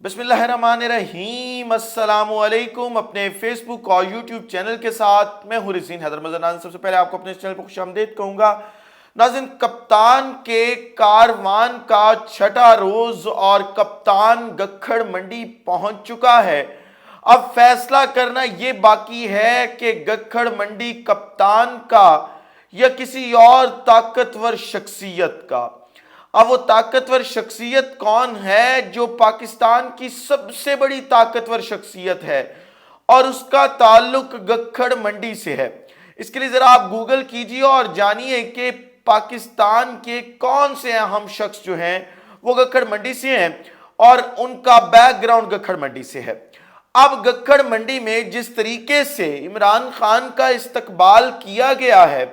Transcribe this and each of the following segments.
بسم اللہ الرحمن الرحیم، السلام علیکم۔ اپنے فیس بک اور یوٹیوب چینل کے ساتھ میں ہوں رزین حیدر مظہر ناظرین۔ سب سے پہلے آپ کو اپنے اس چینل پر خوش آمدید کہوں گا۔ ناظرین، کپتان کے کاروان کا چھٹا روز اور کپتان گکھڑ منڈی پہنچ چکا ہے۔ اب فیصلہ کرنا یہ باقی ہے کہ گکھڑ منڈی کپتان کا یا کسی اور طاقتور شخصیت کا۔ اب وہ طاقتور شخصیت کون ہے جو پاکستان کی سب سے بڑی طاقتور شخصیت ہے اور اس کا تعلق گکھڑ منڈی سے ہے؟ اس کے لیے ذرا آپ گوگل کیجئے اور جانیے کہ پاکستان کے کون سے اہم شخص جو ہیں وہ گکھڑ منڈی سے ہیں اور ان کا بیک گراؤنڈ گکھڑ منڈی سے ہے۔ اب گکھڑ منڈی میں جس طریقے سے عمران خان کا استقبال کیا گیا ہے،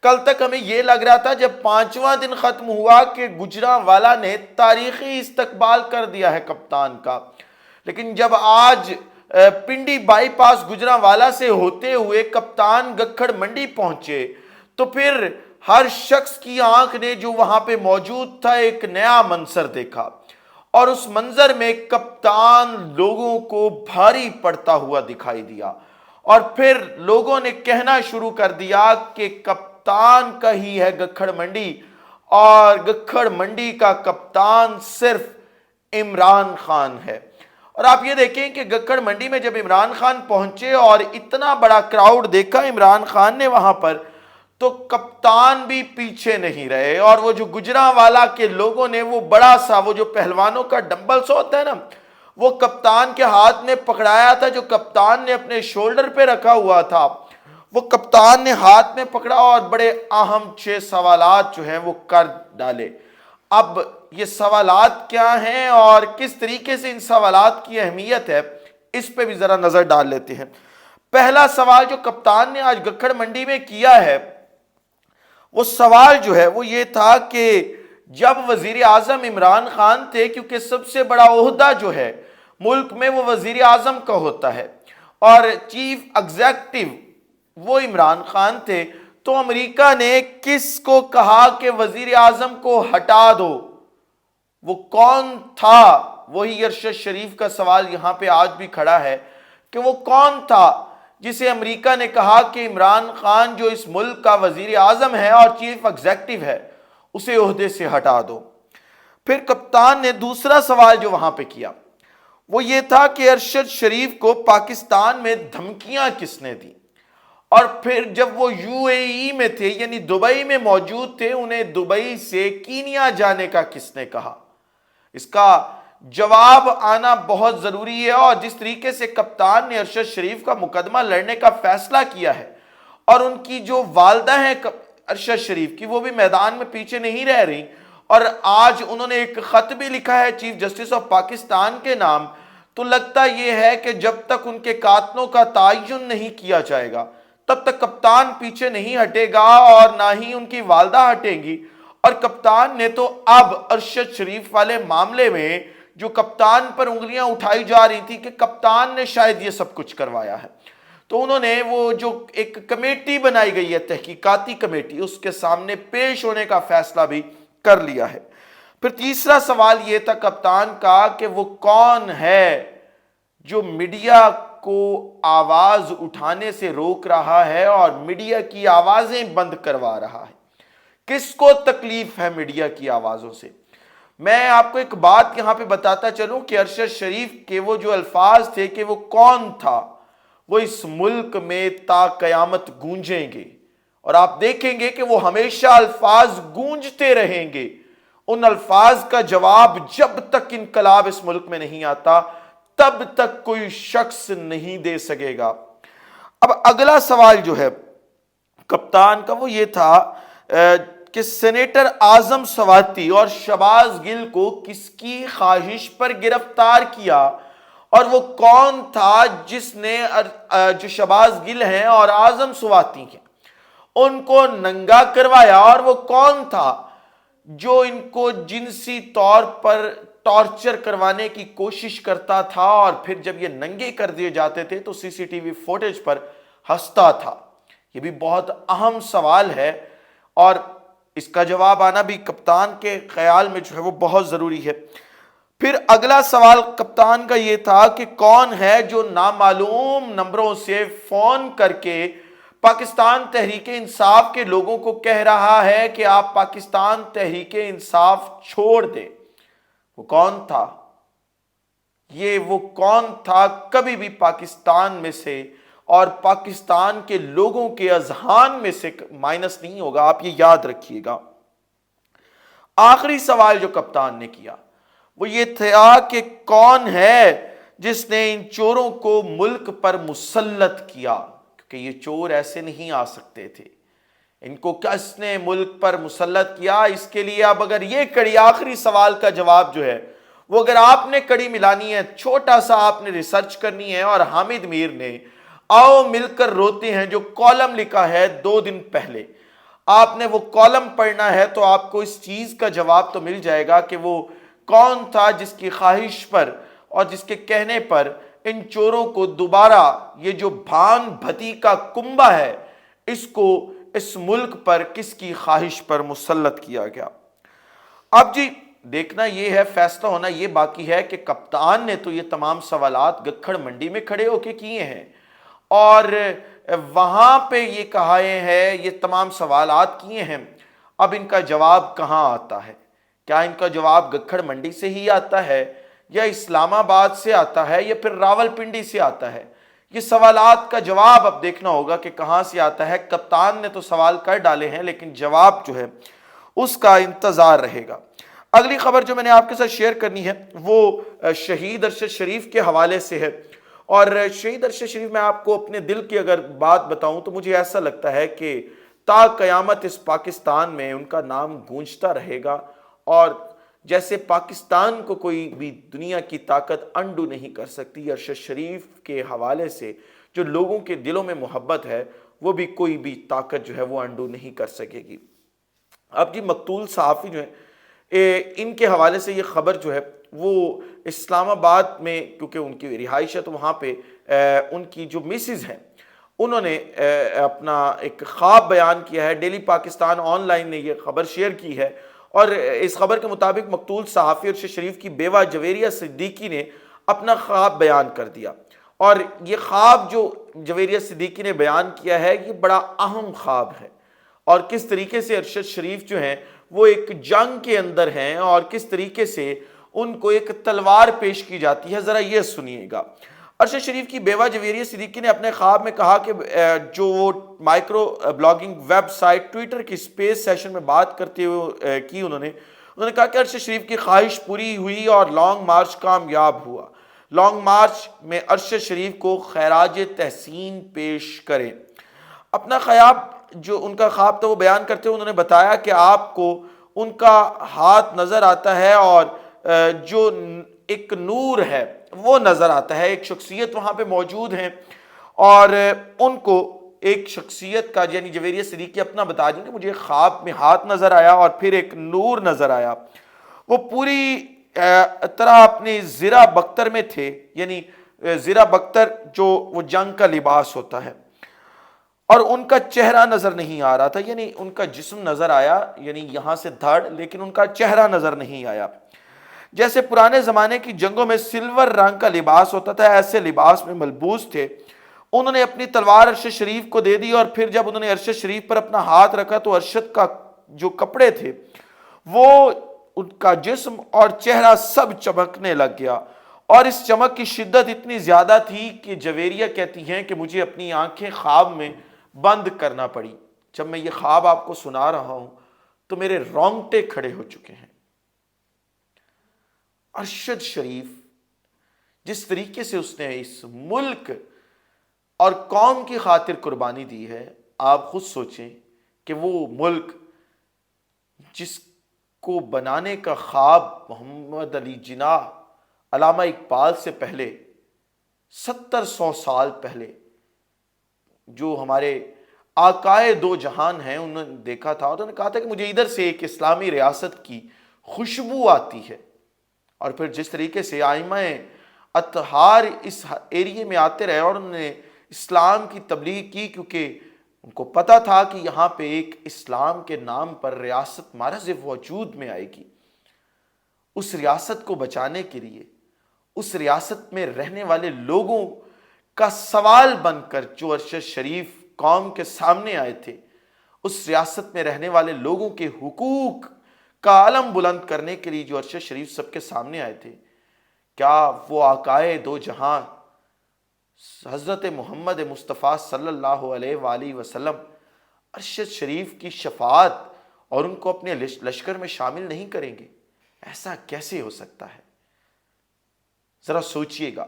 کل تک ہمیں یہ لگ رہا تھا جب 5واں دن ختم ہوا کہ گجرانوالہ نے تاریخی استقبال کر دیا ہے کپتان کا، لیکن جب آج پنڈی بائی پاس گجرانوالہ سے ہوتے ہوئے کپتان گکھڑ منڈی پہنچے تو پھر ہر شخص کی آنکھ نے جو وہاں پہ موجود تھا ایک نیا منظر دیکھا، اور اس منظر میں کپتان لوگوں کو بھاری پڑتا ہوا دکھائی دیا، اور پھر لوگوں نے کہنا شروع کر دیا کہ کپتان کا ہی ہے گکھڑ منڈی، اور گکھڑ منڈی کا کپتان صرف عمران خان ہے۔ اور آپ یہ دیکھیں کہ گکھڑ منڈی میں جب عمران خان پہنچے اور اتنا بڑا کراؤڈ دیکھا عمران خان نے وہاں پر، تو کپتان بھی پیچھے نہیں رہے، اور وہ جو گجرانوالہ کے لوگوں نے وہ بڑا سا وہ جو پہلوانوں کا ڈمبل سا ہوتا ہے نا، وہ کپتان کے ہاتھ میں پکڑایا تھا، جو کپتان نے اپنے شولڈر پہ رکھا ہوا تھا، وہ کپتان نے ہاتھ میں پکڑا اور بڑے اہم 6 سوالات جو ہیں وہ کر ڈالے۔ اب یہ سوالات کیا ہیں اور کس طریقے سے ان سوالات کی اہمیت ہے، اس پہ بھی ذرا نظر ڈال لیتے ہیں۔ پہلا سوال جو کپتان نے آج گکھڑ منڈی میں کیا ہے، وہ سوال جو ہے وہ یہ تھا کہ جب وزیر اعظم عمران خان تھے، کیونکہ سب سے بڑا عہدہ جو ہے ملک میں وہ وزیر اعظم کا ہوتا ہے اور چیف ایگزیکٹو وہ عمران خان تھے، تو امریکہ نے کس کو کہا کہ وزیر اعظم کو ہٹا دو؟ وہ کون تھا؟ وہی ارشد شریف کا سوال یہاں پہ آج بھی کھڑا ہے کہ وہ کون تھا جسے امریکہ نے کہا کہ عمران خان جو اس ملک کا وزیر اعظم ہے اور چیف ایگزیکٹو ہے، اسے عہدے سے ہٹا دو۔ پھر کپتان نے دوسرا سوال جو وہاں پہ کیا وہ یہ تھا کہ ارشد شریف کو پاکستان میں دھمکیاں کس نے دی، اور پھر جب وہ یو اے ای میں تھے یعنی دبئی میں موجود تھے، انہیں دبئی سے کینیا جانے کا کس نے کہا؟ اس کا جواب آنا بہت ضروری ہے، اور جس طریقے سے کپتان نے ارشد شریف کا مقدمہ لڑنے کا فیصلہ کیا ہے، اور ان کی جو والدہ ہیں ارشد شریف کی، وہ بھی میدان میں پیچھے نہیں رہ رہی، اور آج انہوں نے ایک خط بھی لکھا ہے چیف جسٹس آف پاکستان کے نام، تو لگتا یہ ہے کہ جب تک ان کے قاتلوں کا تعین نہیں کیا جائے گا تب تک کپتان پیچھے نہیں ہٹے گا اور نہ ہی ان کی والدہ ہٹیں گی۔ اور کپتان نے تو اب ارشد شریف والے معاملے میں جو کپتان پر انگلیاں اٹھائی جا رہی تھی کہ کپتان نے شاید یہ سب کچھ کروایا ہے، تو انہوں نے وہ جو ایک کمیٹی بنائی گئی ہے تحقیقاتی کمیٹی، اس کے سامنے پیش ہونے کا فیصلہ بھی کر لیا ہے۔ پھر تیسرا سوال یہ تھا کپتان کا کہ وہ کون ہے جو میڈیا کو آواز اٹھانے سے روک رہا ہے اور میڈیا کی آوازیں بند کروا رہا ہے؟ کس کو تکلیف ہے میڈیا کی آوازوں سے؟ میں آپ کو ایک بات یہاں پہ بتاتا چلوں کہ ارشد شریف کے وہ جو الفاظ تھے کہ وہ کون تھا، وہ اس ملک میں تا قیامت گونجیں گے، اور آپ دیکھیں گے کہ وہ ہمیشہ الفاظ گونجتے رہیں گے۔ ان الفاظ کا جواب جب تک انقلاب اس ملک میں نہیں آتا تب تک کوئی شخص نہیں دے سکے گا۔ اب اگلا سوال جو ہے کپتان کا وہ یہ تھا کہ سینیٹر اعظم سواتی اور شہباز گل کو کس کی خواہش پر گرفتار کیا، اور وہ کون تھا جس نے جو شہباز گل ہیں اور اعظم سواتی ہیں ان کو ننگا کروایا، اور وہ کون تھا جو ان کو جنسی طور پر ٹارچر کروانے کی کوشش کرتا تھا، اور پھر جب یہ ننگے کر دیے جاتے تھے تو سی سی ٹی وی فوٹیج پر ہنستا تھا؟ یہ بھی بہت اہم سوال ہے، اور اس کا جواب آنا بھی کپتان کے خیال میں جو ہے وہ بہت ضروری ہے۔ پھر اگلا سوال کپتان کا یہ تھا کہ کون ہے جو نامعلوم نمبروں سے فون کر کے پاکستان تحریک انصاف کے لوگوں کو کہہ رہا ہے کہ آپ پاکستان تحریک انصاف چھوڑ دیں؟ وہ کون تھا؟ وہ کون تھا کبھی بھی پاکستان میں سے اور پاکستان کے لوگوں کے اذہان میں سے مائنس نہیں ہوگا، آپ یہ یاد رکھیے گا۔ آخری سوال جو کپتان نے کیا وہ یہ تھا کہ کون ہے جس نے ان چوروں کو ملک پر مسلط کیا، کیونکہ یہ چور ایسے نہیں آ سکتے تھے، ان کو کس نے ملک پر مسلط کیا؟ اس کے لیے اب اگر یہ کڑی آخری سوال کا جواب جو ہے وہ اگر آپ نے کڑی ملانی ہے، چھوٹا سا آپ نے ریسرچ کرنی ہے، اور حامد میر نے آؤ مل کر روتے ہیں جو کالم لکھا ہے 2 دن پہلے، آپ نے وہ کالم پڑھنا ہے تو آپ کو اس چیز کا جواب تو مل جائے گا کہ وہ کون تھا جس کی خواہش پر اور جس کے کہنے پر ان چوروں کو دوبارہ یہ جو بھان بھتی کا کنبہ ہے اس کو اس ملک پر کس کی خواہش پر مسلط کیا گیا۔ اب جی دیکھنا یہ ہے، فیصلہ ہونا یہ باقی ہے کہ کپتان نے تو یہ تمام سوالات گکھڑ منڈی میں کھڑے ہو کے کیے ہیں اور وہاں پہ یہ کہا ہے، یہ تمام سوالات کیے ہیں، اب ان کا جواب کہاں آتا ہے؟ کیا ان کا جواب گکھڑ منڈی سے ہی آتا ہے یا اسلام آباد سے آتا ہے یا پھر راول پنڈی سے آتا ہے؟ یہ سوالات کا جواب اب دیکھنا ہوگا کہ کہاں سے آتا ہے۔ کپتان نے تو سوال کر ڈالے ہیں لیکن جواب جو ہے اس کا انتظار رہے گا۔ اگلی خبر جو میں نے آپ کے ساتھ شیئر کرنی ہے وہ شہید ارشد شریف کے حوالے سے ہے، اور شہید ارشد شریف میں آپ کو اپنے دل کی اگر بات بتاؤں تو مجھے ایسا لگتا ہے کہ تا قیامت اس پاکستان میں ان کا نام گونجتا رہے گا، اور جیسے پاکستان کو کوئی بھی دنیا کی طاقت انڈو نہیں کر سکتی، ارشد شریف کے حوالے سے جو لوگوں کے دلوں میں محبت ہے وہ بھی کوئی بھی طاقت جو ہے وہ انڈو نہیں کر سکے گی۔ اب جی مقتول صحافی جو ہیں ان کے حوالے سے یہ خبر جو ہے وہ اسلام آباد میں، کیونکہ ان کی رہائش ہے تو وہاں پہ ان کی جو مسز ہیں انہوں نے اپنا ایک خواب بیان کیا ہے۔ ڈیلی پاکستان آن لائن نے یہ خبر شیئر کی ہے، اور اس خبر کے مطابق مقتول صحافی ارشد شریف کی بیوہ جویریہ صدیقی نے اپنا خواب بیان کر دیا، اور یہ خواب جو جویریہ صدیقی نے بیان کیا ہے یہ بڑا اہم خواب ہے، اور کس طریقے سے ارشد شریف جو ہیں وہ ایک جنگ کے اندر ہیں اور کس طریقے سے ان کو ایک تلوار پیش کی جاتی ہے، ذرا یہ سنیے گا۔ ارشد شریف کی بیوہ جویریہ صدیقی نے اپنے خواب میں کہا کہ جو وہ micro blogging website Twitter کی سپیس سیشن میں بات کرتے ہوئے کی، انہوں نے کہا کہ ارشد شریف کی خواہش پوری ہوئی اور لانگ مارچ کامیاب ہوا، لانگ مارچ میں ارشد شریف کو خراج تحسین پیش کریں۔ اپنا خواب جو ان کا خواب تھا وہ بیان کرتے ہوئے انہوں نے بتایا کہ آپ کو ان کا ہاتھ نظر آتا ہے اور جو ایک نور ہے وہ نظر آتا ہے، ایک شخصیت وہاں پہ موجود ہیں، اور ان کو ایک شخصیت کا یعنی جویریہ صدیقی اپنا بتا دیں کہ مجھے خواب میں ہاتھ نظر آیا اور پھر ایک نور نظر آیا۔ وہ پوری طرح اپنی زرہ بختر میں تھے، یعنی زرہ بختر جو وہ جنگ کا لباس ہوتا ہے، اور ان کا چہرہ نظر نہیں آ رہا تھا، یعنی ان کا جسم نظر آیا یعنی یہاں سے دھڑ، لیکن ان کا چہرہ نظر نہیں آیا۔ جیسے پرانے زمانے کی جنگوں میں سلور رنگ کا لباس ہوتا تھا ایسے لباس میں ملبوس تھے۔ انہوں نے اپنی تلوار ارشد شریف کو دے دی، اور پھر جب انہوں نے ارشد شریف پر اپنا ہاتھ رکھا تو ارشد کا جو کپڑے تھے وہ ان کا جسم اور چہرہ سب چمکنے لگ گیا، اور اس چمک کی شدت اتنی زیادہ تھی کہ جویریہ کہتی ہیں کہ مجھے اپنی آنکھیں خواب میں بند کرنا پڑی۔ جب میں یہ خواب آپ کو سنا رہا ہوں تو میرے رونگٹے کھڑے ہو چکے ہیں۔ ارشد شریف جس طریقے سے اس نے اس ملک اور قوم کی خاطر قربانی دی ہے، آپ خود سوچیں کہ وہ ملک جس کو بنانے کا خواب محمد علی جناح علامہ اقبال سے پہلے 70-100 سال پہلے جو ہمارے آقائے دو جہان ہیں انہوں نے دیکھا تھا، اور انہوں نے کہا تھا کہ مجھے ادھر سے ایک اسلامی ریاست کی خوشبو آتی ہے، اور پھر جس طریقے سے ائمہ اطہار اس ایریے میں آتے رہے اور انہوں نے اسلام کی تبلیغ کی، کیونکہ ان کو پتا تھا کہ یہاں پہ ایک اسلام کے نام پر ریاست مارز وجود میں آئے گی۔ اس ریاست کو بچانے کے لیے اس ریاست میں رہنے والے لوگوں کا سوال بن کر جو ارشد شریف قوم کے سامنے آئے تھے، اس ریاست میں رہنے والے لوگوں کے حقوق کا علم بلند کرنے کے لیے جو ارشد شریف سب کے سامنے آئے تھے، کیا وہ آقائے دو جہاں حضرت محمد مصطفیٰ صلی اللہ علیہ وآلہ وسلم ارشد شریف کی شفاعت اور ان کو اپنے لشکر میں شامل نہیں کریں گے؟ ایسا کیسے ہو سکتا ہے؟ ذرا سوچئے گا۔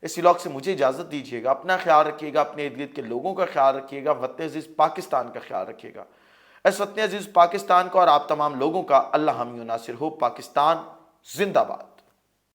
اس ولاگ سے مجھے اجازت دیجیے گا، اپنا خیال رکھیے گا، اپنے ارد گرد کے لوگوں کا خیال رکھیے گا، وطن عزیز پاکستان کا خیال رکھیے گا۔ اس وطن عزیز پاکستان کا اور آپ تمام لوگوں کا اللہ حامی و ناصر ہو۔ پاکستان زندہ باد۔